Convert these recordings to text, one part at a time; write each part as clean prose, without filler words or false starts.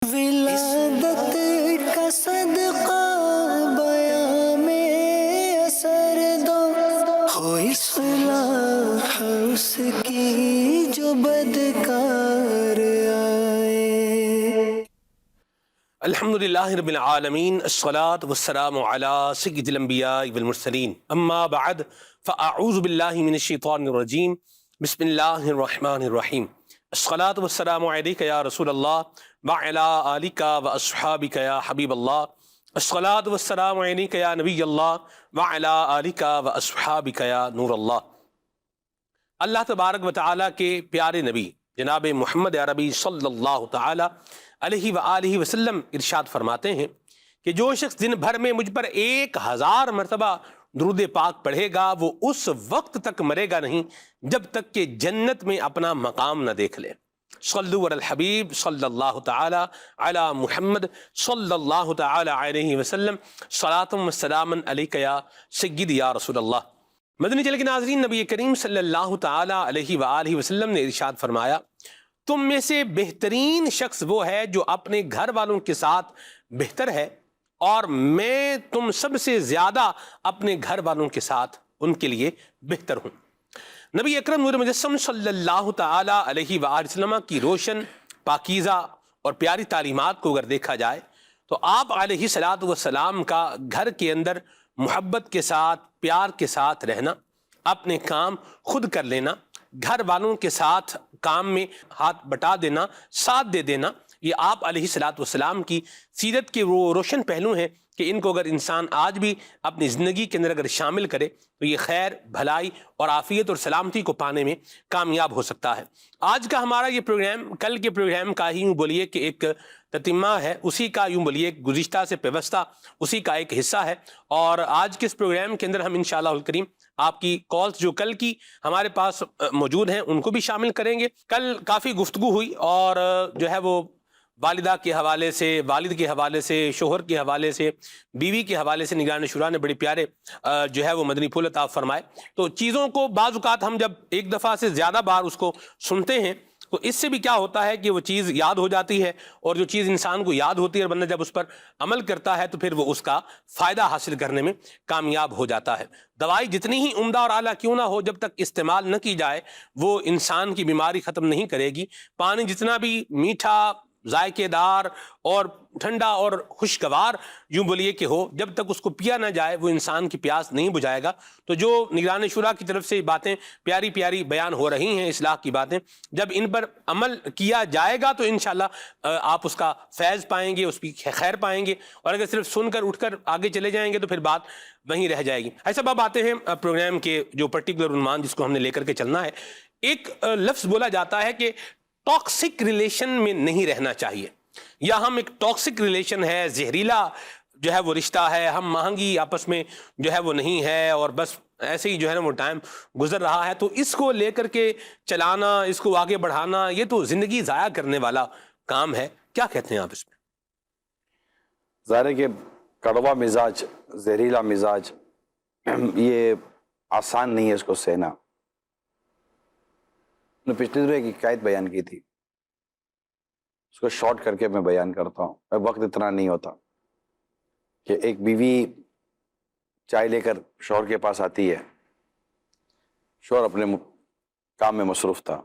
ولادت کا صدقہ بیاں میں اثر دو، ہو اصلاح اس کی جو بدکار آئے۔ الحمدللہ رب العالمین، الصلاة والسلام علی سید الانبیاء والمرسلین، اما بعد فاعوذ باللہ من الشیطان الرجیم، بسم اللہ الرحمن الرحیم۔ الصلاة والسلام علیک یا رسول اللہ وعلی آلک واصحابک یا حبیب اللہ۔ الصلاة والسلام علیک یا نبی اللہ وعلی آلک واصحابک یا نور اللہ۔ اللہ تبارک و تعالیٰ کے پیارے نبی جناب محمد عربی صلی اللہ تعالی علیہ وآلہ وسلم ارشاد فرماتے ہیں کہ جو شخص دن بھر میں مجھ پر 1000 مرتبہ درود پاک پڑھے گا وہ اس وقت تک مرے گا نہیں جب تک کہ جنت میں اپنا مقام نہ دیکھ لے۔ صلو علی الحبیب صلی اللہ تعالی علی محمد صلی اللہ تعالی علیہ وسلم، صلاۃ و سلام علیک یا سیدی یا رسول اللہ۔ مدنی چینل کے ناظرین، نبی کریم صلی اللہ تعالی علیہ وآلہ وسلم نے ارشاد فرمایا، تم میں سے بہترین شخص وہ ہے جو اپنے گھر والوں کے ساتھ بہتر ہے، اور میں تم سب سے زیادہ اپنے گھر والوں کے ساتھ ان کے لیے بہتر ہوں۔ نبی اکرم نور مجسم صلی اللہ تعالی علیہ وآلہ وسلم کی روشن، پاکیزہ اور پیاری تعلیمات کو اگر دیکھا جائے تو آپ علیہ الصلوۃ والسلام کا گھر کے اندر محبت کے ساتھ، پیار کے ساتھ رہنا، اپنے کام خود کر لینا، گھر والوں کے ساتھ کام میں ہاتھ بٹا دینا، ساتھ دے دینا، یہ آپ علیہ الصلوۃ والسلام کی سیرت کے وہ روشن پہلو ہیں کہ ان کو اگر انسان آج بھی اپنی زندگی کے اندر اگر شامل کرے تو یہ خیر، بھلائی اور عافیت اور سلامتی کو پانے میں کامیاب ہو سکتا ہے۔ آج کا ہمارا یہ پروگرام کل کے پروگرام کا ہی یوں بولیے کہ ایک تتمہ ہے، اسی کا یوں بولیے گزشتہ سے پیوستہ اسی کا ایک حصہ ہے، اور آج کے اس پروگرام کے اندر ہم انشاءاللہ الکریم آپ کی کالز جو کل کی ہمارے پاس موجود ہیں ان کو بھی شامل کریں گے۔ کل کافی گفتگو ہوئی اور جو ہے وہ والدہ کے حوالے سے، والد کے حوالے سے، شوہر کے حوالے سے، بیوی کے حوالے سے نگران شورا نے بڑے پیارے جو ہے وہ مدنی پھول عطا فرمائے۔ تو چیزوں کو بعض اوقات ہم جب ایک دفعہ سے زیادہ بار اس کو سنتے ہیں تو اس سے بھی کیا ہوتا ہے کہ وہ چیز یاد ہو جاتی ہے، اور جو چیز انسان کو یاد ہوتی ہے اور بندہ جب اس پر عمل کرتا ہے تو پھر وہ اس کا فائدہ حاصل کرنے میں کامیاب ہو جاتا ہے۔ دوائی جتنی ہی عمدہ اور اعلیٰ کیوں نہ ہو، جب تک استعمال نہ کی جائے وہ انسان کی بیماری ختم نہیں کرے گی۔ پانی جتنا بھی میٹھا، ذائقے دار اور ٹھنڈا اور خوشگوار یوں بولیے کہ ہو، جب تک اس کو پیا نہ جائے وہ انسان کی پیاس نہیں بجھائے گا۔ تو جو نگران شورا کی طرف سے باتیں پیاری پیاری بیان ہو رہی ہیں، اصلاح کی باتیں، جب ان پر عمل کیا جائے گا تو انشاءاللہ آپ اس کا فیض پائیں گے، اس کی خیر پائیں گے، اور اگر صرف سن کر اٹھ کر آگے چلے جائیں گے تو پھر بات وہیں رہ جائے گی۔ ایسا اب آتے ہیں پروگرام کے جو پرٹیکولر عنوان جس کو ہم نے لے کر کے چلنا ہے۔ ایک لفظ بولا جاتا ہے کہ ٹاکسک ریلیشن میں نہیں رہنا چاہیے، یا ہم ایک ٹاکسک ریلیشن ہے، زہریلا جو ہے وہ رشتہ ہے، ہم مہنگی آپس میں جو ہے وہ نہیں ہے، اور بس ایسے ہی جو ہے نا وہ ٹائم گزر رہا ہے، تو اس کو لے کر کے چلانا، اس کو آگے بڑھانا، یہ تو زندگی ضائع کرنے والا کام ہے۔ کیا کہتے ہیں آپ اس میں؟ ظاہر ہے کہ کڑوا مزاج، زہریلا مزاج، یہ آسان نہیں ہے اس کو سہنا۔ میں پچھلے دفعہ ایک حکایت بیان کی تھی، اس کو شارٹ کر کے میں بیان کرتا ہوں، وقت اتنا نہیں ہوتا، کہ ایک بیوی چائے لے کر شوہر کے پاس آتی ہے، شوہر اپنے کام میں مصروف تھا،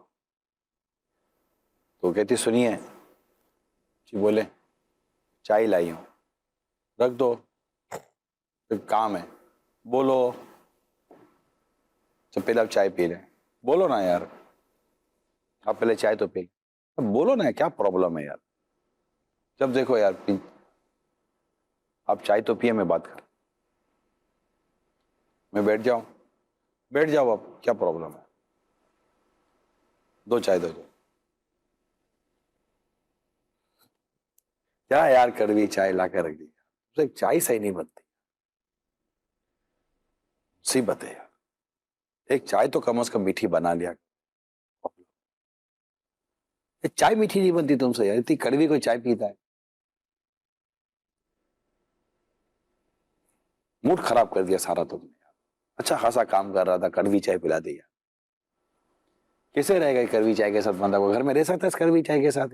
تو کہتی سنیے جی، بولے چائے لائی ہوں، رکھ دو، ایک کام ہے، بولو، جب پہلے آپ چائے پی لیں، بولو نا یار، آپ پہلے چائے تو پی لیں، بولو نا کیا پرابلم ہے یار، جب دیکھو یار آپ چائے تو پیے، میں بات کر، میں بیٹھ جاؤ آپ، کیا پرابلم ہے، دو چائے دو جاؤ، کیا یار کڑوی چائے لا کے رکھ دی، چائے صحیح نہیں بنتی، مصیبت ہے یار، ایک چائے تو کم از کم میٹھی بنا لیا، چائے میٹھی نہیں بنتی تم سے یار، اتنی کڑوی کوئی چائے پیتا ہے، موڈ خراب کر دیا سارا تم نے، اچھا خاصا کام کر رہا تھا، کڑوی چائے پلا دیا، کیسے رہے گا کڑوی چائے کے ساتھ؟ بندہ کو گھر میں رہ سکتا ہے اس کڑوی چائے کے ساتھ؟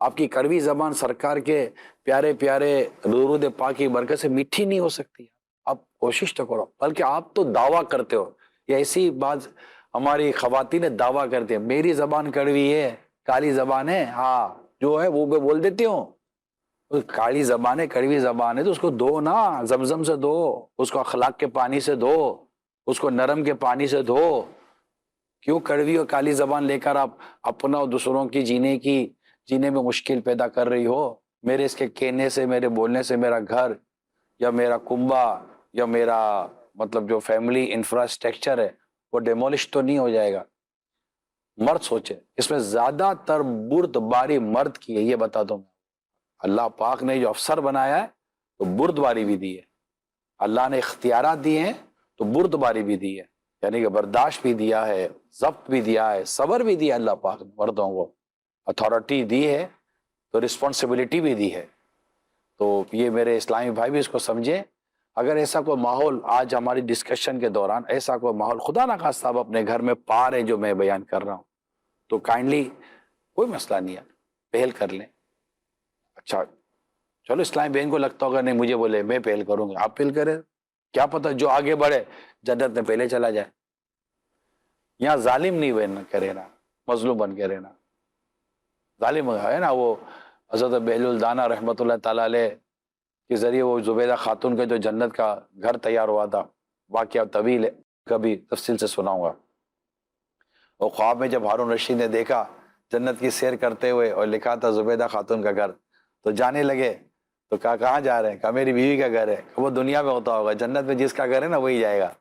آپ کی کڑوی زبان سرکار کے پیارے پیارے درود پاک کی برکت سے میٹھی نہیں ہو سکتی. آپ کوشش تو کرو. بلکہ آپ تو دعویٰ کرتے ہو, یہ ایسی بات ہماری خواتین دعویٰ کرتی ہیں میری زبان کڑوی ہے, کالی زبان ہے, ہاں جو ہے وہ میں بول دیتی ہوں. کالی زبان ہے, کڑوی زبان ہے, تو اس کو دھو نا, زمزم سے دھو, اس کو اخلاق کے پانی سے دھو, اس کو نرم کے پانی سے دھو. کیوں کڑوی اور کالی زبان لے کر آپ اپنا اور دوسروں کی جینے میں مشکل پیدا کر رہی ہو؟ میرے اس کے کہنے سے, میرے بولنے سے میرا گھر یا میرا کنبہ یا میرا مطلب جو فیملی انفراسٹرکچر ہے وہ ڈیمولش تو نہیں ہو جائے گا؟ مرد سوچے, اس میں زیادہ تر بردباری مرد کی ہے, یہ بتا دوں میں. اللہ پاک نے جو افسر بنایا ہے تو بردباری بھی دی ہے, اللہ نے اختیارات دیے ہیں تو بردباری بھی دی ہے, یعنی کہ برداشت بھی دیا ہے, ضبط بھی دیا ہے, صبر بھی دیا اللہ پاک نے مردوں کو, اتھارٹی دی ہے تو رسپانسبلٹی بھی دی ہے. تو یہ میرے اسلامی بھائی بھی اس کو سمجھیں. اگر ایسا کوئی ماحول آج ہماری ڈسکشن کے دوران ایسا کوئی ماحول خدا نہ خواستہ آپ اپنے گھر میں پا رہے ہیں جو میں بیان کر رہا ہوں, تو کائنڈلی کوئی مسئلہ نہیں ہے, پہل کر لیں. اچھا چلو اسلامی بہن کو لگتا ہوگا نہیں مجھے بولے میں پہل کروں گا, آپ پہل کریں, کیا پتہ جو آگے بڑھے جنت میں پہلے چلا جائے. یہاں ظالم نہیں بن کے رہنا, مظلوم بن کے رہنا. ظالم ہے نا وہ حضرت بہل الدانہ رحمۃ اللہ تعالیٰ علیہ کے ذریعے وہ زبیدہ خاتون کے جو جنت کا گھر تیار ہوا تھا, واقعہ طویل ہے, کبھی تفصیل سے سناؤں گا. اور خواب میں جب ہارون رشید نے دیکھا جنت کی سیر کرتے ہوئے اور لکھا تھا زبیدہ خاتون کا گھر, تو جانے لگے. تو کہا کہاں جا رہے ہیں؟ کہا میری بیوی کا گھر ہے. وہ دنیا میں ہوتا ہوگا, جنت میں جس کا گھر ہے نا وہی جائے گا.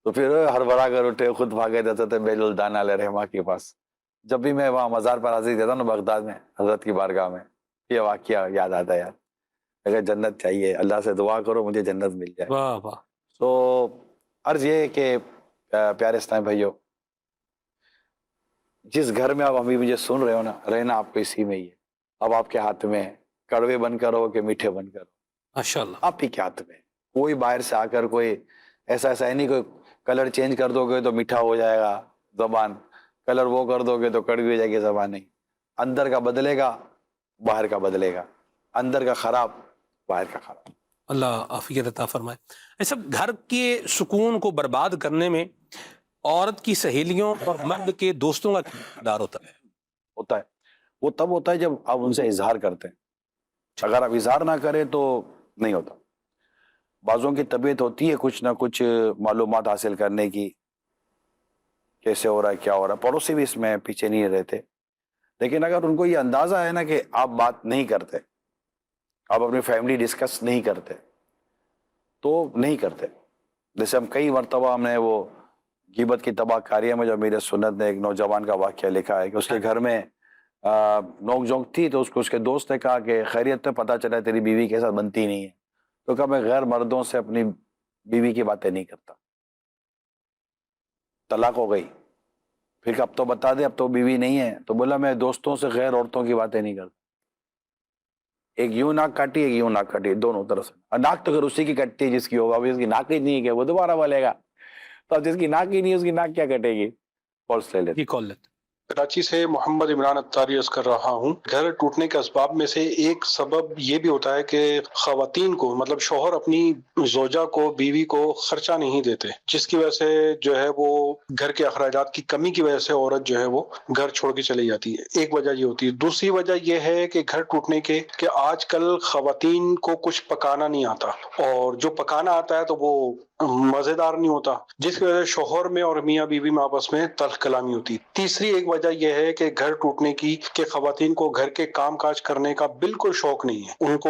تو پھر ہڑبڑا کر اٹھے, خود بھاگے جاتے تھے بہل الدانہ علیہ رحمہ کے پاس. جب بھی میں وہاں مزار پر حاضری دیتا ہوں نا بغداد میں حضرت کی بارگاہ میں, یہ واقعہ یاد آتا ہے یار. اگر جنت چاہیے اللہ سے دعا کرو مجھے جنت مل جائے. واہ واہ. تو عرض یہ ہے کہ پیارے اسلامی بھائیو, جس گھر میں آپ ابھی مجھے سن رہے ہو نا, رہنا آپ کو اسی میں ہی ہے. اب آپ کے ہاتھ میں کڑوے بن کر ہو کہ میٹھے بن کر ہو, ماشاءاللہ. آپ ہی کے ہاتھ میں. کوئی باہر سے آ کر کوئی ایسا ہے نہیں, کوئی کلر چینج کر دو گے تو میٹھا ہو جائے گا زبان, کلر وہ کر دو گے تو کڑوی ہو جائے گی زبان. نہیں, اندر کا بدلے گا باہر کا بدلے گا, اندر کا خراب باہر کا خراب. اللہ عافیت عطا فرمائے. ایسا گھر کے سکون کو برباد کرنے میں عورت کی سہیلیوں اور مرد کے دوستوں کا کردار ہوتا ہے. ہوتا ہے, وہ تب ہوتا ہے جب آپ ان سے اظہار کرتے ہیں. اگر آپ اظہار نہ کریں تو نہیں ہوتا. بعضوں کی طبیعت ہوتی ہے کچھ نہ کچھ معلومات حاصل کرنے کی, کیسے ہو رہا ہے کیا ہو رہا ہے, پڑوسی بھی اس میں پیچھے نہیں رہتے. لیکن اگر ان کو یہ اندازہ ہے نا کہ آپ بات نہیں کرتے, آپ اپنی فیملی ڈسکس نہیں کرتے, تو نہیں کرتے. جیسے ہم کئی مرتبہ ہم نے وہ غیبت کی تباہ کاریہ میں جو میرے سنت نے ایک نوجوان کا واقعہ لکھا ہے کہ اس کے گھر میں نوک جھونک تھی, تو اس کے دوست نے کہا کہ خیریت تو پتہ چلا تیری بیوی کے ساتھ بنتی نہیں ہے. تو کہا میں غیر مردوں سے اپنی بیوی کی باتیں نہیں کرتا. طلاق ہو گئی. پھر کہ اب تو بتا دے اب تو بیوی نہیں ہے. تو بولا میں دوستوں سے غیر عورتوں کی باتیں نہیں کرتا. ایک یوں ناک کاٹی, ایک یوں ناک کاٹی, دونوں طرف سے. ناک تو اگر اسی کی کٹتی ہے جس کی ہوگا, ابھی اس کی ناک ہی نہیں ہے وہ دوبارہ بولے گا. تو اب جس کی ناک ہی نہیں ہے اس کی ناک کیا کٹے گی؟ کالس لے لیتے. کال لیتے. کراچی سے محمد عمران اتاری عرض کر رہا ہوں. گھر ٹوٹنے کے اسباب میں سے ایک سبب یہ بھی ہوتا ہے کہ خواتین کو مطلب شوہر اپنی زوجہ کو, بیوی کو خرچہ نہیں دیتے, جس کی وجہ سے جو ہے وہ گھر کے اخراجات کی کمی کی وجہ سے عورت جو ہے وہ گھر چھوڑ کے چلی جاتی ہے. ایک وجہ یہ ہوتی ہے. دوسری وجہ یہ ہے کہ گھر ٹوٹنے کے کہ آج کل خواتین کو کچھ پکانا نہیں آتا, اور جو پکانا آتا ہے تو وہ مزیدار نہیں ہوتا, جس کی وجہ سے شوہر میں اور میاں بیوی میں آپس میں تلخ کلامی ہوتی. تیسری ایک وجہ یہ ہے کہ گھر ٹوٹنے کی کہ خواتین کو گھر کے کام کاج کرنے کا بالکل شوق نہیں ہے. ان کو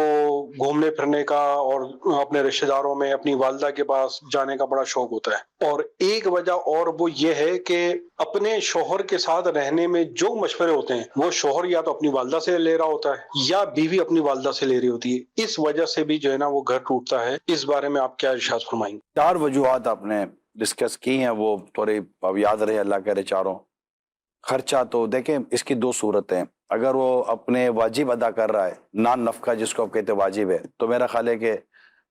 گھومنے پھرنے کا اور اپنے رشتہ داروں میں اپنی والدہ کے پاس جانے کا بڑا شوق ہوتا ہے. اور ایک وجہ اور وہ یہ ہے کہ اپنے شوہر کے ساتھ رہنے میں جو مشورے ہوتے ہیں وہ شوہر یا تو اپنی والدہ سے لے رہا ہوتا ہے یا بیوی اپنی والدہ سے لے رہی ہوتی ہے. اس وجہ سے بھی جو ہے نا وہ گھر ٹوٹتا ہے. اس بارے میں آپ کیا ارشاد فرمائیں گے؟ 4 وجوہات آپ نے ڈسکس کی ہیں, وہ تھوڑی اب یاد رہے اللہ کرے چاروں. خرچہ تو دیکھیں اس کی 2 صورتیں. اگر وہ اپنے واجب ادا کر رہا ہے, نان نفقہ جس کو آپ کہتے ہیں واجب ہے, تو میرا خیال ہے کہ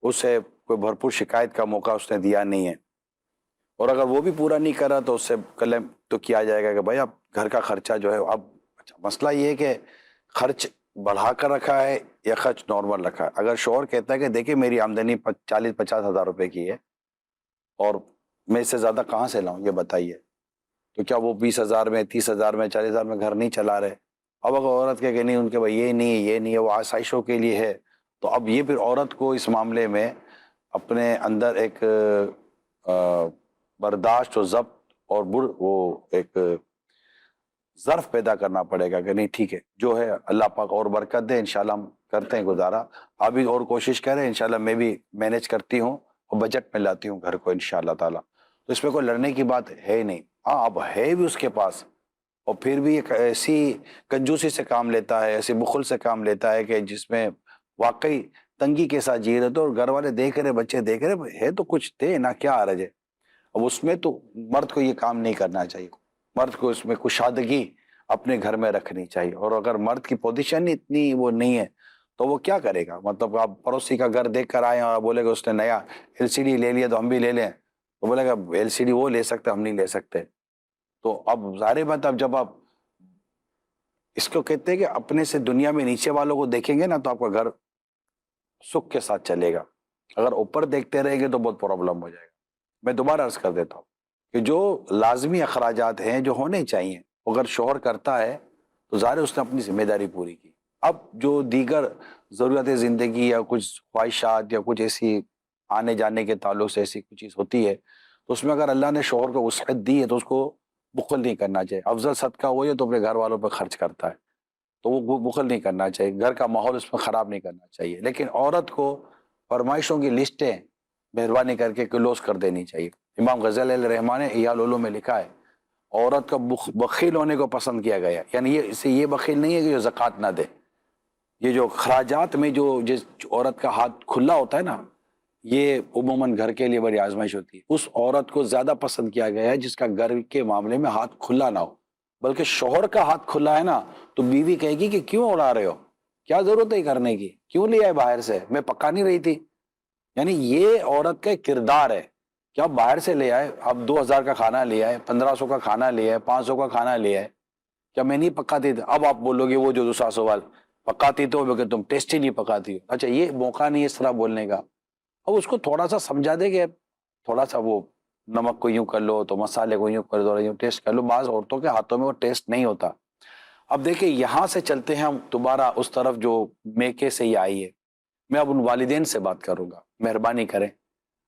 اسے کوئی بھرپور شکایت کا موقع اس نے دیا نہیں ہے. اور اگر وہ بھی پورا نہیں کر رہا تو اس سے کلیم تو کیا جائے گا کہ بھائی اب گھر کا خرچہ جو ہے. اب اچھا مسئلہ یہ ہے کہ خرچ بڑھا کر رکھا ہے یا خرچ نارمل رکھا ہے. اگر شوہر کہتا ہے کہ دیکھیں میری آمدنی 40-50 ہزار روپے کی ہے اور میں اس سے زیادہ کہاں سے لاؤں یہ بتائیے, تو کیا وہ 20 ہزار میں 30 ہزار میں 40 ہزار میں گھر نہیں چلا رہے؟ اب اگر عورت کہے کہ نہیں ان کے بھائی یہ نہیں ہے وہ آسائشوں کے لیے ہے, تو اب یہ پھر عورت کو اس معاملے میں اپنے اندر ایک برداشت و ضبط اور وہ ایک ظرف پیدا کرنا پڑے گا کہ نہیں ٹھیک ہے جو ہے اللہ پاک اور برکت دے, انشاءاللہ ہم کرتے ہیں گزارا, آپ بھی اور کوشش کریں, انشاءاللہ میں بھی مینیج کرتی ہوں اور بجٹ میں لاتی ہوں گھر کو انشاءاللہ تعالیٰ. تو اس میں کوئی لڑنے کی بات ہے ہی نہیں. ہاں اب ہے بھی اس کے پاس اور پھر بھی ایک ایسی کنجوسی سے کام لیتا ہے, ایسی بخل سے کام لیتا ہے کہ جس میں واقعی تنگی کے ساتھ جی رہے تو, اور گھر والے دیکھ رہے بچے دیکھ رہے ہے تو کچھ دے نا, کیا حرج ہے. اب اس میں تو مرد کو یہ کام نہیں کرنا چاہیے, مرد کو اس میں کشادگی اپنے گھر میں رکھنی چاہیے. اور اگر مرد کی پوزیشن اتنی وہ نہیں ہے تو وہ کیا کرے گا؟ مطلب آپ پڑوسی کا گھر دیکھ کر آئے اور بولے گا اس نے نیا LCD لے لیا تو ہم بھی لے لیں, تو بولے گا LCD وہ لے سکتے ہم نہیں لے سکتے. تو اب ظاہر بات, اب جب آپ اس کو کہتے ہیں کہ اپنے سے دنیا میں نیچے والوں کو دیکھیں گے نا تو آپ کا گھر سکھ کے ساتھ چلے گا. اگر اوپر دیکھتے رہیں گے تو بہت پرابلم ہو جائے گا. میں دوبارہ عرض کر دیتا ہوں کہ جو لازمی اخراجات ہیں جو ہونے چاہیے اگر شوہر کرتا ہے تو ظاہر اس نے اپنی ذمہ داری پوری کی. اب جو دیگر ضرورت زندگی یا کچھ خواہشات یا کچھ ایسی آنے جانے کے تعلق سے ایسی کچھ چیز ہوتی ہے تو اس میں اگر اللہ نے شوہر کو وسعت دی ہے تو اس کو بخل نہیں کرنا چاہیے. افضل صدقہ وہی ہے تو اپنے گھر والوں پہ خرچ کرتا ہے, تو وہ بخل نہیں کرنا چاہیے, گھر کا ماحول اس میں خراب نہیں کرنا چاہیے. لیکن عورت کو فرمائشوں کی لسٹیں مہربانی کر کے کلوز کر دینی چاہیے. امام غزالی علیہ الرحمٰن نے احیاء العلوم میں لکھا ہے عورت کا بخیل ہونے کو پسند کیا گیا, یعنی یہ بخیل نہیں ہے کہ جو زکوٰۃ نہ دے. یہ جو خراجات میں جو جس عورت کا ہاتھ کھلا ہوتا ہے نا, یہ عموماً گھر کے لیے بڑی آزمائش ہوتی ہے. اس عورت کو زیادہ پسند کیا گیا ہے جس کا گھر کے معاملے میں ہاتھ کھلا نہ ہو, بلکہ شوہر کا ہاتھ کھلا ہے نا تو بیوی کہے گی کہ کیوں اڑا رہے ہو, کیا ضرورت ہے کرنے کی, کیوں لے آئے باہر سے, میں پکا نہیں رہی تھی. یعنی یہ عورت کا کردار ہے کہ آپ باہر سے لے آئے, آپ 2000 کا کھانا لے آئے, 1500 کا کھانا لے آئے, 500 کا کھانا لے آئے, کیا میں نہیں پکاتی تھی؟ اب آپ بولو گے وہ جو دوسرا سوال پکاتی تو کہ تم ٹیسٹی نہیں پکاتی ہو. اچھا یہ موقع نہیں اس طرح بولنے کا. اب اس کو تھوڑا سا سمجھا دے کہ تھوڑا سا وہ نمک کو یوں کر لو تو مسالے کو یوں کر دو, یوں ٹیسٹ کر لو. بعض عورتوں کے ہاتھوں میں وہ ٹیسٹ نہیں ہوتا. اب دیکھیں یہاں سے چلتے ہیں ہم دوبارہ اس طرف جو میکے سے یہ آئی ہے. میں اب ان والدین سے بات کروں گا, مہربانی کریں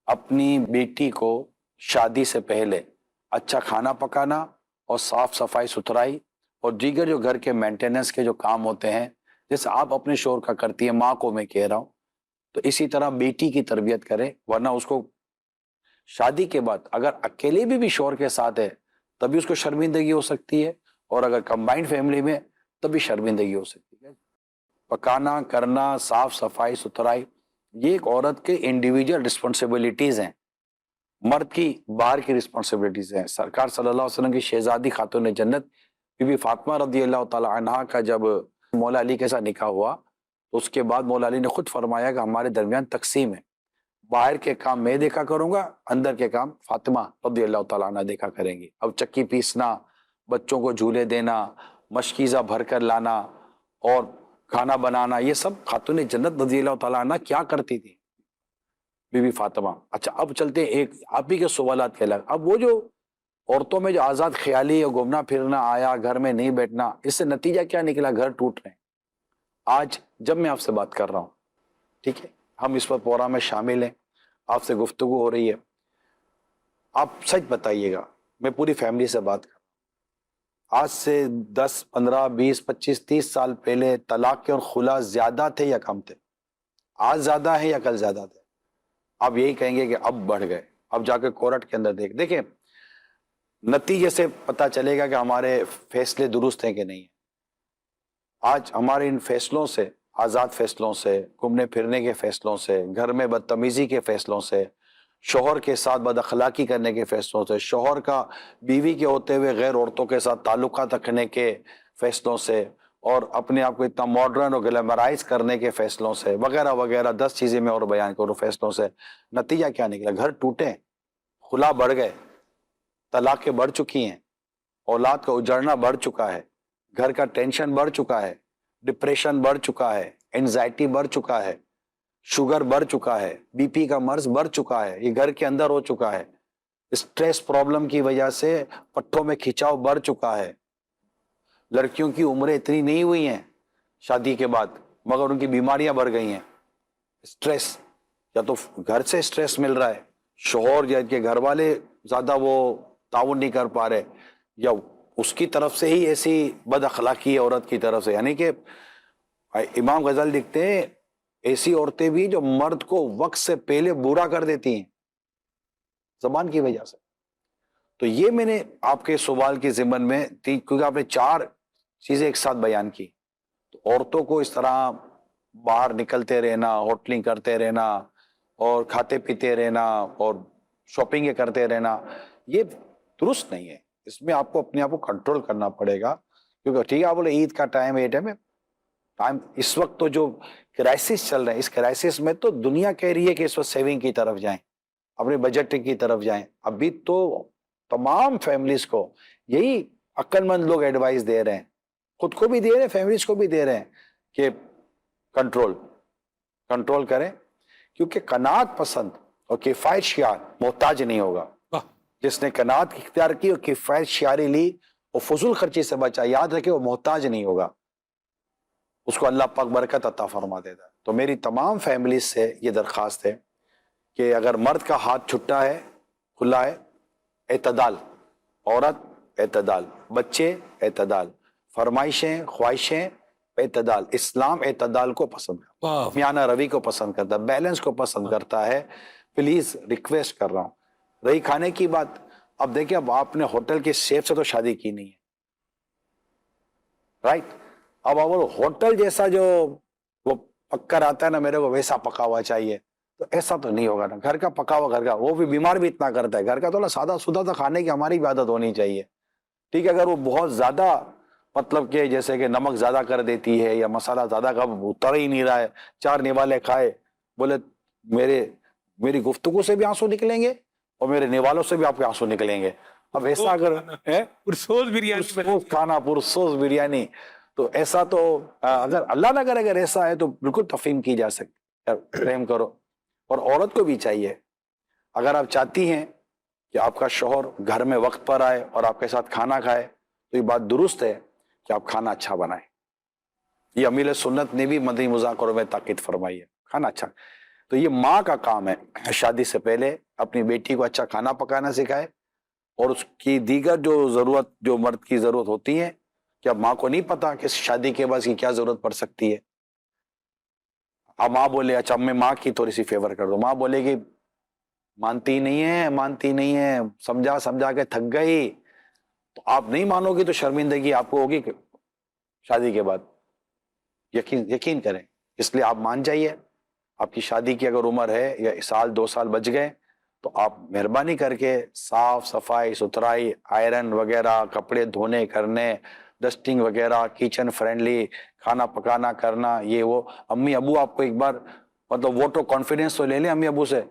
اپنی بیٹی کو شادی سے پہلے اچھا کھانا پکانا اور صاف صفائی ستھرائی اور دیگر جو گھر کے مینٹیننس کے جو کام ہوتے ہیں جیسے آپ اپنے شوہر کا کرتی ہیں, ماں کو میں کہہ رہا ہوں, تو اسی طرح بیٹی کی تربیت کرے. ورنہ اس کو شادی کے بعد اگر اکیلے بھی شوہر کے ساتھ ہے تبھی اس کو شرمندگی ہو سکتی ہے, اور اگر کمبائنڈ فیملی میں تبھی شرمندگی ہو سکتی ہے. پکانا کرنا صاف صفائی ستھرائی یہ ایک عورت کے انڈیویجول رسپانسبلٹیز ہیں, مرد کی باہر کی رسپانسبلٹیز ہیں. سرکار صلی اللہ علیہ وسلم کی شہزادی خاتون جنت بی بی فاطمہ رضی اللہ تعالی عنہا کا جب مولا علی کے ساتھ نکاح ہوا تو اس کے بعد مولا علی نے خود فرمایا کہ ہمارے درمیان تقسیم ہے, باہر کے کام میں دیکھا کروں گا, اندر کے کام فاطمہ رضی اللہ تعالیٰ عنہ دیکھا کریں گی. اب چکی پیسنا, بچوں کو جھولے دینا, مشکیزہ بھر کر لانا اور کھانا بنانا, یہ سب خاتون جنت رضی اللہ تعالیٰ عنہ کیا کرتی تھی بی بی فاطمہ. اچھا اب چلتے ہیں ایک آپ ہی کے سوالات کے الگ. اب وہ جو عورتوں میں جو آزاد خیالی اور گھومنا پھرنا آیا, گھر میں نہیں بیٹھنا, اس سے نتیجہ کیا نکلا؟ گھر ٹوٹ رہے ہیں. آج جب میں آپ سے بات کر رہا ہوں, ٹھیک ہے, ہم اس وقت پروگرام میں شامل ہیں, آپ سے گفتگو ہو رہی ہے, آپ سچ بتائیے گا, میں پوری فیملی سے بات کر رہا ہوں, آج سے 10 15 20 25 30 سال پہلے طلاق کے اور خلا زیادہ تھے یا کم تھے؟ آج زیادہ ہے یا کل زیادہ تھے؟ آپ یہی کہیں گے کہ اب بڑھ گئے. اب جا کے کورٹ کے اندر دیکھیں نتیجے سے پتہ چلے گا کہ ہمارے فیصلے درست ہیں کہ نہیں ہیں. آج ہمارے ان فیصلوں سے, آزاد فیصلوں سے, گھومنے پھرنے کے فیصلوں سے, گھر میں بدتمیزی کے فیصلوں سے, شوہر کے ساتھ بد اخلاقی کرنے کے فیصلوں سے, شوہر کا بیوی کے ہوتے ہوئے غیر عورتوں کے ساتھ تعلقات رکھنے کے فیصلوں سے, اور اپنے آپ کو اتنا ماڈرن اور گلیمرائز کرنے کے فیصلوں سے, وغیرہ وغیرہ 10 چیزیں میں اور بیان کروں فیصلوں سے, نتیجہ کیا نکلا؟ گھر ٹوٹے, خلا بڑھ گئے, طلاقیں بڑھ چکی ہیں, اولاد کا اجڑنا بڑھ چکا ہے, گھر کا ٹینشن بڑھ چکا ہے, ڈپریشن بڑھ چکا ہے، اینزائٹی بڑھ چکا ہے، شوگر بڑھ چکا ہے، بی پی کا مرض بڑھ چکا ہے، یہ گھر کے اندر ہو چکا ہے، اسٹریس پرابلم کی وجہ سے پٹھوں میں کھچاؤ بڑھ چکا ہے، لڑکیوں کی عمریں اتنی نہیں ہوئی ہیں شادی کے بعد مگر ان کی بیماریاں بڑھ گئی ہیں، اسٹریس، یا تو گھر سے اسٹریس مل رہا ہے، شوہر یا کے گھر والے زیادہ وہ تعاون نہیں کر پا رہے، یا اس کی طرف سے ہی ایسی بد اخلاقی ہے عورت کی طرف سے، یعنی کہ امام غزالی لکھتے ہیں ایسی عورتیں بھی جو مرد کو وقت سے پہلے برا کر دیتی ہیں زبان کی وجہ سے۔ تو یہ میں نے آپ کے سوال کے ضمن میں کیونکہ آپ نے 4 چیزیں ایک ساتھ بیان کی، تو عورتوں کو اس طرح باہر نکلتے رہنا، ہوٹلنگ کرتے رہنا اور کھاتے پیتے رہنا اور شاپنگ کرتے رہنا، یہ درست نہیں ہے، اس میں آپ کو اپنے آپ کو کنٹرول کرنا پڑے گا، کیونکہ ٹھیک ہے آپ بولے عید کا ٹائم ہے، ٹائم اس وقت تو جو کرائسس چل رہے ہیں، اس کرائسس میں تو دنیا کہہ رہی ہے کہ اس وقت سیونگ کی طرف جائیں، اپنے بجٹ کی طرف جائیں، ابھی تو تمام فیملیز کو یہی عقل مند لوگ ایڈوائز دے رہے ہیں، خود کو بھی دے رہے ہیں، فیملیز کو بھی دے رہے ہیں کہ کنٹرول کریں، کیونکہ قناعت پسند اور کفایت شیار محتاج نہیں ہوگا۔ جس نے قناعت اختیار کی اور کفایت شیاری لی اور فضول خرچی سے بچا، یاد رکھے وہ محتاج نہیں ہوگا، اس کو اللہ پاک برکت عطا فرما دیتا ہے۔ تو میری تمام فیملیز سے یہ درخواست ہے کہ اگر مرد کا ہاتھ چھٹا ہے، کھلا ہے، اعتدال، عورت اعتدال، بچے اعتدال، فرمائشیں خواہشیں اعتدال، اسلام اعتدال کو پسند کرتا ہے، میانہ روی کو پسند کرتا ہے، بیلنس کو پسند کرتا ہے۔ پلیز ریکویسٹ کر رہا ہوں۔ رہی کھانے کی بات، اب دیکھیں اب آپ نے ہوٹل کے شیف سے تو شادی کی نہیں ہے، رائٹ؟ اب ہوٹل جیسا جو وہ پکر آتا ہے نا، میرے کو ویسا پکا ہوا چاہیے، تو ایسا تو نہیں ہوگا نا، گھر کا پکا ہوا گھر کا، وہ بھی بیمار بھی اتنا کرتا ہے، گھر کا تو سادہ سودہ تو کھانے کی ہماری بھی عادت ہونی چاہیے، ٹھیک ہے؟ اگر وہ بہت زیادہ مطلب کہ جیسے کہ نمک زیادہ کر دیتی ہے یا مسالہ زیادہ کا اتر ہی نہیں رہا ہے، 4 نوالے کھائے، بولے میری گفتگو سے بھی آنسو نکلیں گے اور میرے نوالوں سے بھی آپ کے آنسو نکلیں گے۔ اب ایسا اگر پرسوز بریانی کھانا پرسوز بریانی، تو ایسا تو اگر اللہ نہ کرے اگر ایسا ہے تو بالکل تفہیم کی جا سکتی، رحم کرو۔ اور عورت کو بھی چاہیے، اگر آپ چاہتی ہیں کہ آپ کا شوہر گھر میں وقت پر آئے اور آپ کے ساتھ کھانا کھائے، تو یہ بات درست ہے کہ آپ کھانا اچھا بنائیں، یہ امیر سنت نے بھی مدنی مذاکروں میں تاکید فرمائی ہے، کھانا اچھا۔ تو یہ ماں کا کام ہے شادی سے پہلے اپنی بیٹی کو اچھا کھانا پکانا سکھائے، اور اس کی دیگر جو مرد کی ضرورت ہوتی ہے، کہ اب ماں کو نہیں پتا کہ شادی کے بعد اس کی کیا ضرورت پڑ سکتی ہے۔ اب ماں بولے اچھا میں ماں کی تھوڑی سی فیور کر دو، ماں بولے گی مانتی نہیں ہے، سمجھا کے تھک گئی، تو آپ نہیں مانو گی تو شرمندگی آپ کو ہوگی شادی کے بعد، یقین کریں۔ اس لیے آپ مان جائیے، آپ کی شادی کی اگر عمر ہے یا 1-2 سال بچ گئے، تو آپ مہربانی کر کے صاف صفائی ستھرائی، آئرن وغیرہ، کپڑے دھونے کرنے، ڈسٹنگ وغیرہ، کچن فرینڈلی کھانا پکانا کرنا، یہ وہ۔ امی ابو آپ کو ایک بار مطلب ووٹ آف کانفیڈنس تو لے لیں امی ابو سے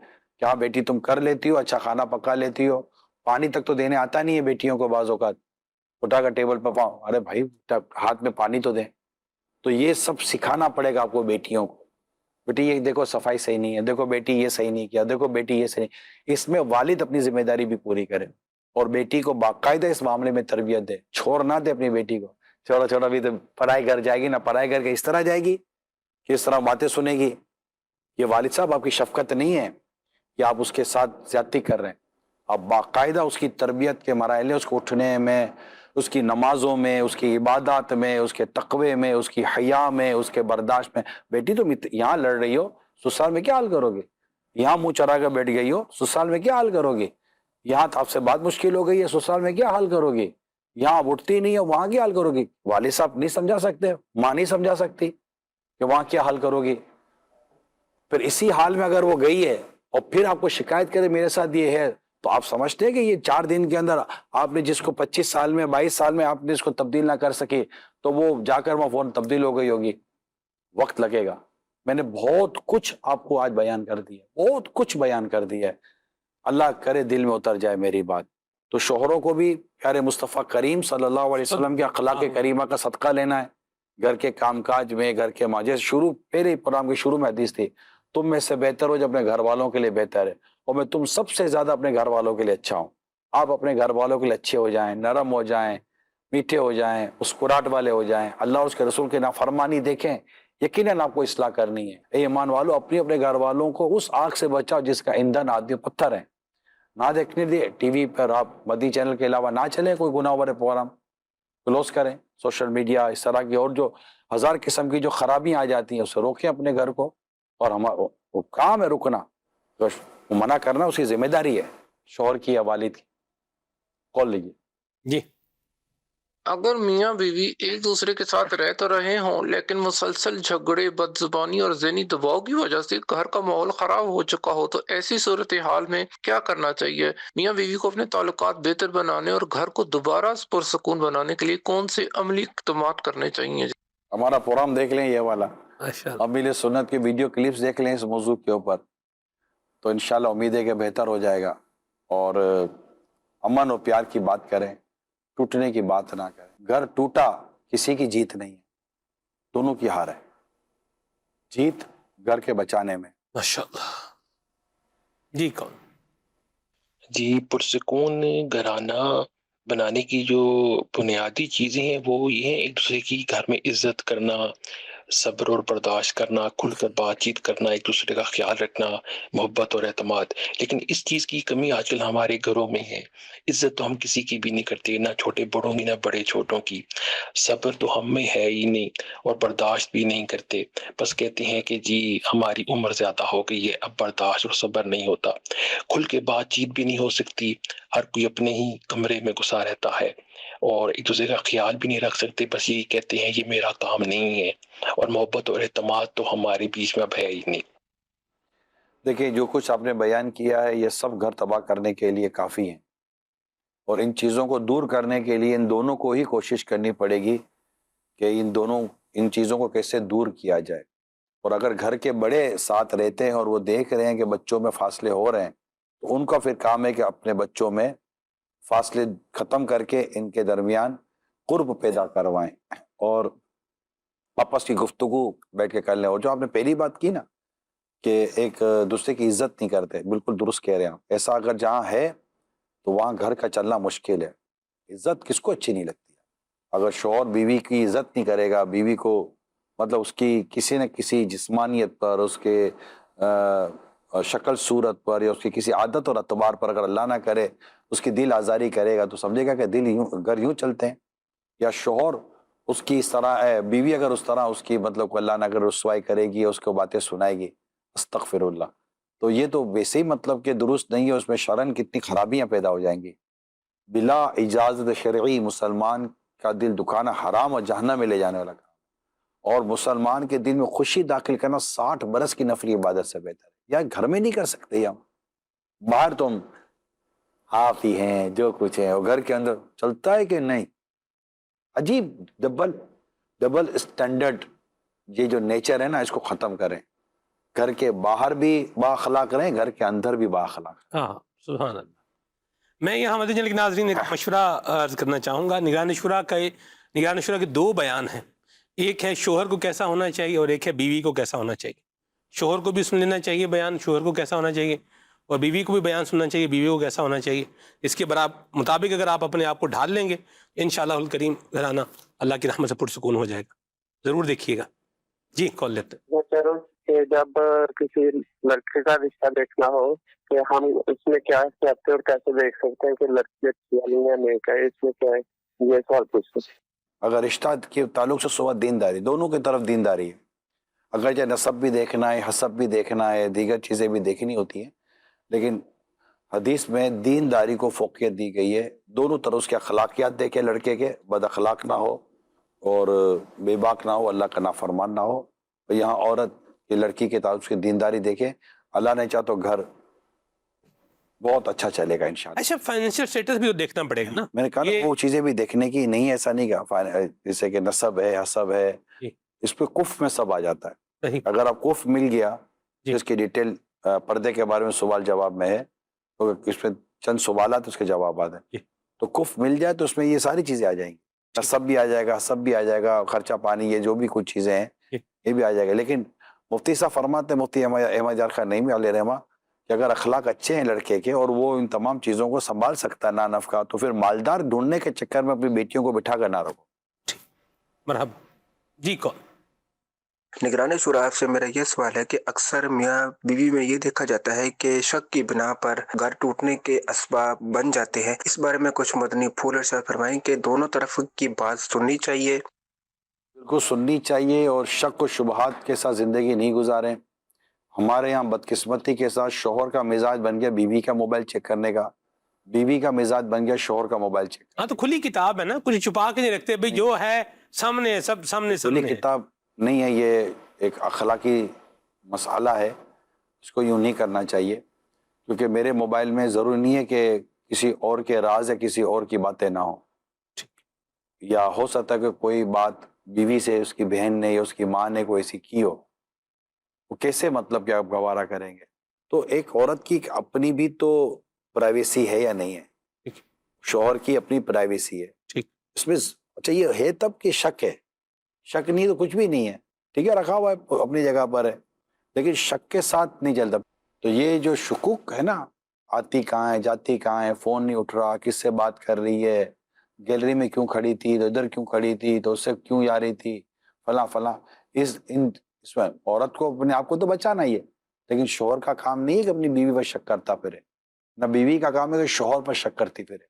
کہ ہاں بیٹی تم کر لیتی ہو، اچھا کھانا پکا لیتی ہو، پانی تک تو دینے آتا نہیں ہے بیٹیوں کو بعض اوقات، اٹھا کر ٹیبل پہ پاؤں، ارے بھائی ہاتھ میں پانی تو دیں۔ تو یہ سب سکھانا پڑے گا آپ کو بیٹیوں کو، بیٹی یہ دیکھو صفائی صحیح نہیں ہے، دیکھو بیٹی یہ صحیح نہیں کیا، دیکھو بیٹی یہ صحیح نہیں۔ اس میں والد اپنی ذمہ داری بھی پوری کرے اور بیٹی کو باقاعدہ اس معاملے میں تربیت دے، چھوڑ نہ دے اپنی بیٹی کو، چھوڑا بھی تو پڑھائی گھر جائے گی، نہ پڑھائی کر کے اس طرح جائے گی کہ اس طرح باتیں سنے گی۔ یہ والد صاحب آپ کی شفقت نہیں ہے کہ آپ اس کے ساتھ زیادتی کر رہے ہیں، آپ باقاعدہ اس کی تربیت کے مراحل، اس کو اٹھنے میں، اس کی نمازوں میں، اس کی عبادات میں، اس کے تقوی میں، اس کی حیا میں، اس کے برداشت میں۔ بیٹی تم یہاں لڑ رہی ہو، سسرال میں کیا حال کرو گے؟ یہاں منہ چرا کر بیٹھ گئی ہو، سسرال میں کیا حال کرو گے؟ یہاں تو آپ سے بات مشکل ہو گئی ہے، سسرال میں کیا حال کرو گی؟ یہاں آپ اٹھتی نہیں ہو، وہاں کیا حال کرو گی؟ والد صاحب نہیں سمجھا سکتے، ماں نہیں سمجھا سکتی کہ وہاں کیا حال کرو گی۔ پھر اسی حال میں اگر وہ گئی ہے اور پھر آپ کو شکایت کرے میرے ساتھ یہ ہے، تو آپ سمجھتے ہیں کہ یہ 4 دن کے اندر آپ نے جس کو 25 سال میں 22 سال میں آپ نے اس کو تبدیل نہ کر سکے، تو وہ جا کر وہ فون تبدیل ہو گئی ہوگی؟ وقت لگے گا۔ میں نے بہت کچھ آپ کو آج بیان کر دیا، بہت کچھ بیان کر دیا ہے، اللہ کرے دل میں اتر جائے میری بات۔ تو شوہروں کو بھی پیارے مصطفیٰ کریم صلی اللہ علیہ وسلم کے اخلاق کریمہ کا صدقہ لینا ہے، گھر کے کام کاج میں، گھر کے ماں، جیسے شروع پہلے پروگرام کے شروع میں حدیث تھی، تم میں سے بہتر ہو جو اپنے گھر والوں کے لیے بہتر ہے، اور میں تم سب سے زیادہ اپنے گھر والوں کے لیے اچھا ہوں۔ آپ اپنے گھر والوں کے لیے اچھے ہو جائیں، نرم ہو جائیں، میٹھے ہو جائیں، مسکراہٹ والے ہو جائیں، اللہ اور اس کے رسول کی نافرمانی دیکھیں، یقیناً آپ کو اصلاح کرنی ہے۔ اے ایمان والو، اپنے گھر والوں کو اس آگ سے بچاؤ جس کا ایندھن آدمی پتھر ہے۔ نہ دیکھنے دے ٹی وی پر، آپ مدی چینل کے علاوہ نہ چلیں کوئی گناہ بھرے پروگرام، کلوز کریں۔ سوشل میڈیا اس طرح کی اور جو ہزار قسم کی جو خرابیاں آ جاتی ہیں، اسے روکیں اپنے گھر کو، اور ہمارا وہ کام ہے رکنا، وہ منع کرنا اس کی ذمہ داری ہے، شوہر کی یا والد کی۔ کال لیجیے۔ جی اگر میاں بیوی ایک دوسرے کے ساتھ رہ تو رہے ہوں لیکن مسلسل جھگڑے، بد زبانی اور ذہنی دباؤ کی وجہ سے گھر کا ماحول خراب ہو چکا ہو، تو ایسی صورتحال میں کیا کرنا چاہیے؟ میاں بیوی کو اپنے تعلقات بہتر بنانے اور گھر کو دوبارہ پرسکون بنانے کے لیے کون سے عملی اقدامات کرنے چاہیے؟ ہمارا پروگرام دیکھ لیں یہ والا، ماشاء اللہ۔ ابیل سنت کی ویڈیو کلپس دیکھ لیں اس موضوع کے اوپر، تو انشاءاللہ امید ہے کہ بہتر ہو جائے گا۔ اور امن اور پیار کی بات کریں، ٹوٹنے کی بات نہ کریں۔ گھر ٹوٹا کسی کی جیت نہیں ہے، دونوں کی ہار ہے، جیت گھر کے بچانے میں۔ ماشاء اللہ۔ جی کون؟ جی، پرسکون گھرانہ بنانے کی جو بنیادی چیزیں ہیں وہ یہ ہیں: ایک دوسرے کی گھر میں عزت کرنا، صبر اور برداشت کرنا، کھل کر بات چیت کرنا، ایک دوسرے کا خیال رکھنا، محبت اور اعتماد۔ لیکن اس چیز کی کمی آج کل ہمارے گھروں میں ہے۔ عزت تو ہم کسی کی بھی نہیں کرتے، نہ چھوٹے بڑوں کی نہ بڑے چھوٹوں کی۔ صبر تو ہم میں ہے ہی نہیں، اور برداشت بھی نہیں کرتے، بس کہتے ہیں کہ جی ہماری عمر زیادہ ہو گئی ہے، اب برداشت اور صبر نہیں ہوتا۔ کھل کے بات چیت بھی نہیں ہو سکتی، ہر کوئی اپنے ہی کمرے میں گھسا رہتا ہے، اور ایک دوسرے کا خیال بھی نہیں رکھ سکتے، بس یہی کہتے ہیں یہ میرا کام نہیں ہے۔ اور محبت اور اعتماد تو ہمارے بیچ میں اب ہے ہی نہیں۔ دیکھیں، جو کچھ آپ نے بیان کیا ہے یہ سب گھر تباہ کرنے کے لیے کافی ہیں، اور ان چیزوں کو دور کرنے کے لیے ان دونوں کو ہی کوشش کرنی پڑے گی کہ ان چیزوں کو کیسے دور کیا جائے۔ اور اگر گھر کے بڑے ساتھ رہتے ہیں اور وہ دیکھ رہے ہیں کہ بچوں میں فاصلے ہو رہے ہیں، تو ان کا پھر کام ہے کہ اپنے بچوں میں فاصلے ختم کر کے ان کے درمیان قرب پیدا کروائیں، اور آپس کی گفتگو بیٹھ کے کر لیں۔ اور جو آپ نے پہلی بات کی نا کہ ایک دوسرے کی عزت نہیں کرتے، بالکل درست کہہ رہے ہیں آپ۔ ایسا اگر جہاں ہے تو وہاں گھر کا چلنا مشکل ہے۔ عزت کس کو اچھی نہیں لگتی؟ اگر شوہر بیوی کی عزت نہیں کرے گا، بیوی کو مطلب اس کی کسی نہ کسی جسمانیت پر، اس کے شکل صورت پر، یا اس کی کسی عادت اور اعتبار پر اگر اللہ نہ کرے اس کی دل آزاری کرے گا، تو سمجھے گا کہ گھر یوں چلتے ہیں۔ یا شوہر اس کی اس طرح ہے، بیوی اگر اس طرح اس کی مطلب اللہ نہ کرے رسوائی کرے گی، اس کو باتیں سنائے گی، استغفر اللہ، تو یہ تو ویسے ہی مطلب کہ درست نہیں ہے، اس میں شرعاً کتنی خرابیاں پیدا ہو جائیں گی۔ بلا اجازت شرعی مسلمان کا دل دکھانا حرام اور جہنم میں لے جانے والا کام، اور مسلمان کے دل میں خوشی داخل کرنا 60 برس کی نفلی عبادت سے بہتر ہے۔ یا گھر میں نہیں کر سکتے ہم، باہر تم آپ ہی ہیں جو کچھ ہے، اور گھر کے اندر چلتا ہے کہ نہیں؟ عجیب ڈبل اسٹینڈرڈ، یہ جو نیچر ہے نا اس کو ختم کریں۔ گھر کے باہر بھی بااخلاق رہیں، گھر کے اندر بھی بااخلاق۔ ہاں سبحان اللہ۔ میں یہاں مدنی چینل کے ناظرین ایک مشورہ عرض کرنا چاہوں گا۔ نگران شورا کے 2 بیان ہیں، ایک ہے شوہر کو کیسا ہونا چاہیے اور ایک ہے بیوی کو کیسا ہونا چاہیے۔ شوہر کو بھی سن لینا چاہیے بیان شوہر کو کیسا ہونا چاہیے، اور بیوی کو بھی بیان سننا چاہیے بیوی کو کیسا ہونا چاہیے۔ اس کے مطابق اگر آپ اپنے آپ کو ڈھال لیں گے، انشاءاللہ الکریم گھرانہ اللہ کی رحمت سے پرسکون ہو جائے گا۔ ضرور دیکھیے گا۔ جی کال لیتے ہیں۔ میں کہہ رہا ہوں کہ جب کسی لڑکے کا رشتہ دیکھنا ہو کہ ہم اس میں کیا چاہتے ہیں اور کیسے دیکھ سکتے ہیں کہ لڑکی اچھی ہے نہیں ہے، نہیں ہے، اس میں کیا ہے، یہ سوال پوچھتے ہیں۔ اگر رشتہ کے تعلق سے صحبت دینداری، دونوں کی طرف دینداری ہے، اگرچہ نسب بھی دیکھنا ہے، حسب بھی دیکھنا ہے، دیگر چیزیں بھی دیکھنی ہوتی ہیں، لیکن حدیث میں دینداری کو فوقیت دی گئی ہے۔ دونوں طرف اس کے اخلاقیات دیکھے، لڑکے کے بد اخلاق نہ ہو اور بے باک نہ ہو، اللہ کا نافرمان نہ ہو۔ اور یہاں عورت کی لڑکی کے تعلق سے دینداری دیکھے، اللہ نے چاہ تو گھر بہت اچھا چلے گا انشاءاللہ۔ اچھا فائنینشیل سٹیٹس بھی تو دیکھنا پڑے گا نا۔ میں نے کہا نا وہ چیزیں بھی دیکھنے کی نہیں، ایسا نہیں کہ جیسے کہ نسب ہے، حسب ہے، اس پہ کف میں سب آ جاتا ہے۔ اگر آپ کف مل گیا، اس کی ڈیٹیل پردے کے بارے میں سوال جواب میں ہے، تو اس میں چند سوالات اس کے جوابات ہیں، تو کف مل جائے تو اس میں یہ ساری چیزیں آ جائیں گی۔ سب بھی آ جائے گا، سب بھی آ جائے گا، خرچہ پانی یہ جو بھی کچھ چیزیں ہیں یہ بھی آ جائے گا. لیکن مفتی صاحب فرماتے ہیں، مفتی احمد جان خان نعیمی علیہ رحمہ، کہ اگر اخلاق اچھے ہیں لڑکے کے اور وہ ان تمام چیزوں کو سنبھال سکتا ہے نانف کا، تو پھر مالدار ڈھونڈنے کے چکر میں اپنی بیٹیوں کو بٹھا کر نہ رکھو. مرحبا جی. کون؟ نگران شورا، آپ سے میرا یہ سوال ہے کہ اکثر میاں بیوی میں یہ دیکھا جاتا ہے کہ شک کی بنا پر گھر ٹوٹنے کے اسباب بن جاتے ہیں. اس بارے میں کچھ مدنی پھول ارشاد فرمائیں کہ دونوں طرف کی بات سننی چاہیے. بالکل سننی چاہیے، اور شک و شبہات کے ساتھ زندگی نہیں گزاریں. ہمارے یہاں بدقسمتی کے ساتھ شوہر کا مزاج بن گیا بیوی کا موبائل چیک کرنے کا، بیوی کا مزاج بن گیا شوہر کا موبائل چیک. ہاں تو کھلی کتاب ہے نا، کچھ چھپا کے نہیں رکھتے بھئی، جو ہے سامنے ہے، سب سامنے کھلی ہے. کتاب نہیں ہے، یہ ایک اخلاقی مسئلہ ہے، اس کو یوں نہیں کرنا چاہیے. کیونکہ میرے موبائل میں ضروری نہیں ہے کہ کسی اور کے راز یا کسی اور کی باتیں نہ ہوں، یا ہو سکتا ہے کہ کوئی بات بیوی سے اس کی بہن نے یا اس کی ماں نے کوئی ایسی کی ہو، وہ کیسے مطلب کہ آپ گوارا کریں گے. تو ایک عورت کی اپنی بھی تو پرائیویسی ہے یا نہیں ہے، شوہر کی اپنی پرائیویسی ہے. اس میں اچھا یہ ہے تب کہ شک ہے، شک نہیں تو کچھ بھی نہیں ہے، ٹھیک ہے، رکھا ہوا ہے اپنی جگہ پر ہے، لیکن شک کے ساتھ نہیں چلتا. تو یہ جو شکوک ہے نا، آتی کہاں ہے، جاتی کہاں ہے، فون نہیں اٹھ رہا، کس سے بات کر رہی ہے، گیلری میں کیوں کھڑی تھی، تو ادھر کیوں کھڑی تھی، تو اس سے کیوں جا رہی تھی، فلاں فلاں. اس میں عورت کو اپنے آپ کو تو بچانا ہی ہے، لیکن شوہر کا کام نہیں ہے کہ اپنی بیوی پر شک کرتا پھرے، نہ بیوی کا کام ہے کہ شوہر پر شک کرتی پھرے.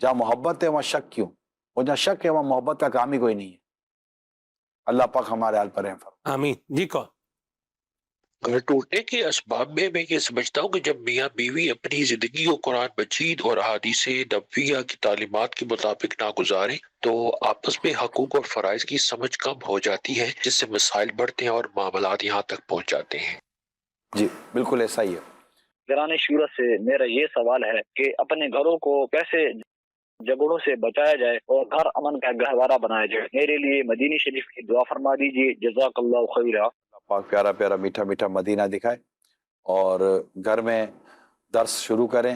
جہاں محبت ہے وہاں شک کیوں، اور جہاں شک ہے وہاں محبت کا کام ہی کوئی نہیں ہے. اللہ پاک ہمارے حال پر رحم فرمائے. آمین جی. کون؟ گھر ٹوٹنے کے اسباب میں یہ سمجھتا ہوں کہ جب میاں بیوی اپنی زندگی کو قرآن مجید اور احادیث نبویہ کی تعلیمات کے مطابق نہ گزارے تو آپس میں حقوق اور فرائض کی سمجھ کم ہو جاتی ہے، جس سے مسائل بڑھتے ہیں اور معاملات یہاں تک پہنچ جاتے ہیں. جی بالکل ایسا ہی ہے. گران شورا سے میرا یہ سوال ہے کہ اپنے گھروں کو کیسے جھگڑوں سے بچایا جائے اور گھر امن کا گہوارہ بنایا جائے. میرے لیے مدینی شریف کی دعا فرما دیجیے. جزاک اللہ خیرہ. پاک پیارا پیارا میٹھا میٹھا مدینہ دکھائے، اور گھر میں درس شروع کریں،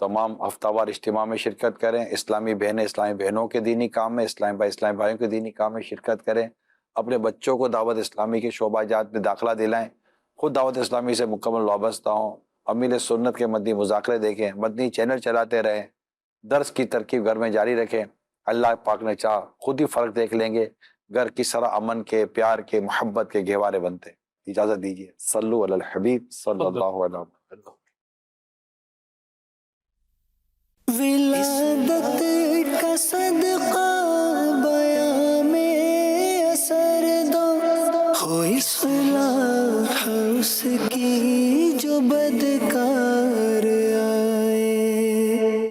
تمام ہفتہ وار اجتماع میں شرکت کریں، اسلامی بہنوں کے دینی کام میں، اسلامی بھائیوں کے دینی کام میں شرکت کریں، اپنے بچوں کو دعوت اسلامی کے شعبہ جات میں داخلہ دلائیں، خود دعوت اسلامی سے مکمل وابستہ ہوں، امیل سنت کے مدنی مذاکرے دیکھیں، مدنی چینل چلاتے رہیں، درس کی ترکیب گھر میں جاری رکھیں. اللہ پاک نے چاہ خود ہی فرق دیکھ لیں گے، گھر کس طرح امن کے، پیار کے، محبت کے گہوارے بنتے. اجازت دیجیے. صلو علی الحبیب صلی اللہ علیہ وسلم. ولادت کا صدقہ بیان میں اثر دو، ہو اصلاح اس کی جو بدکار